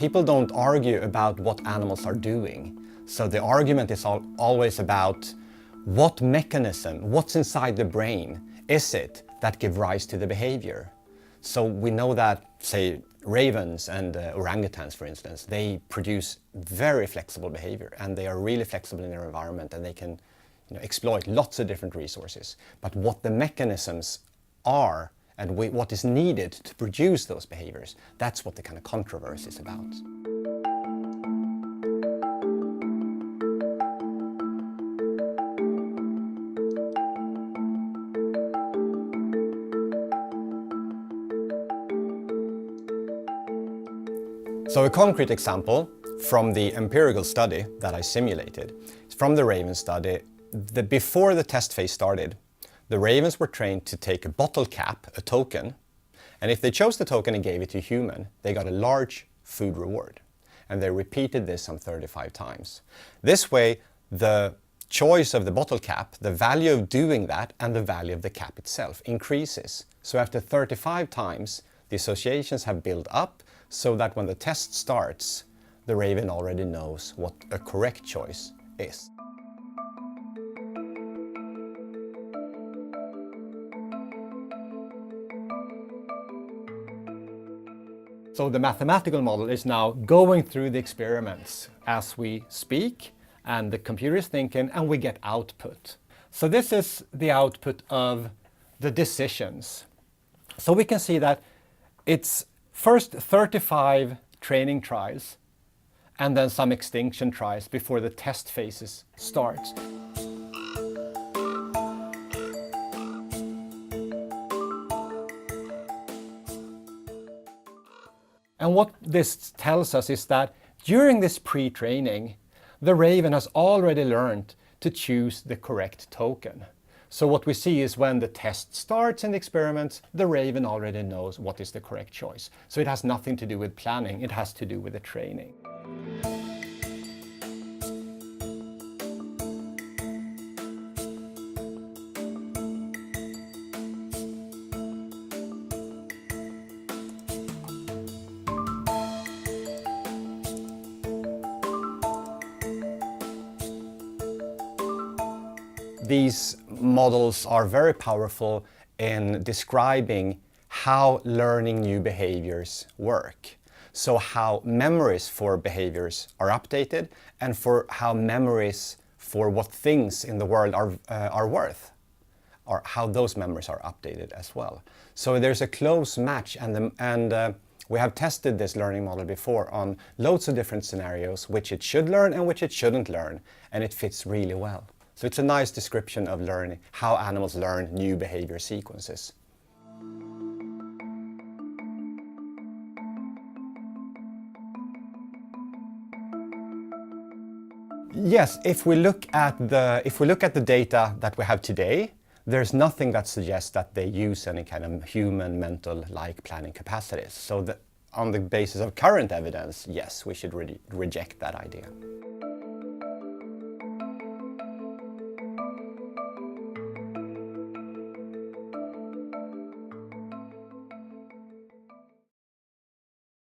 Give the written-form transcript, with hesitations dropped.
people don't argue about what animals are doing. So the argument is always about what mechanism, what's inside the brain is it that give rise to the behavior. So we know that, say, ravens and orangutans, for instance, they produce very flexible behavior, and they are really flexible in their environment, and they can exploit lots of different resources. But what the mechanisms are and what is needed to produce those behaviors, that's what the kind of controversy is about. So a concrete example from the empirical study that I simulated, from the raven study, before the test phase started, the ravens were trained to take a bottle cap, a token, and if they chose the token and gave it to a human, they got a large food reward. And they repeated this some 35 times. This way, the choice of the bottle cap, the value of doing that, and the value of the cap itself increases. So after 35 times, the associations have built up so that when the test starts, the raven already knows what a correct choice is. So the mathematical model is now going through the experiments as we speak, and the computer is thinking, and we get output. So this is the output of the decisions. So we can see that it's first 35 training trials and then some extinction trials before the test phases start. And what this tells us is that during this pre-training, the raven has already learned to choose the correct token. So what we see is when the test starts in the experiments, the raven already knows what is the correct choice. So it has nothing to do with planning, it has to do with the training. These models are very powerful in describing how learning new behaviors work. So how memories for behaviors are updated, and for how memories for what things in the world are worth, or how those memories are updated as well. So there's a close match, and we have tested this learning model before on loads of different scenarios, which it should learn and which it shouldn't learn, and it fits really well. So it's a nice description of learning, how animals learn new behavior sequences. Yes, if we look at the data that we have today, there's nothing that suggests that they use any kind of human mental-like planning capacities. So on the basis of current evidence, yes, we should reject that idea.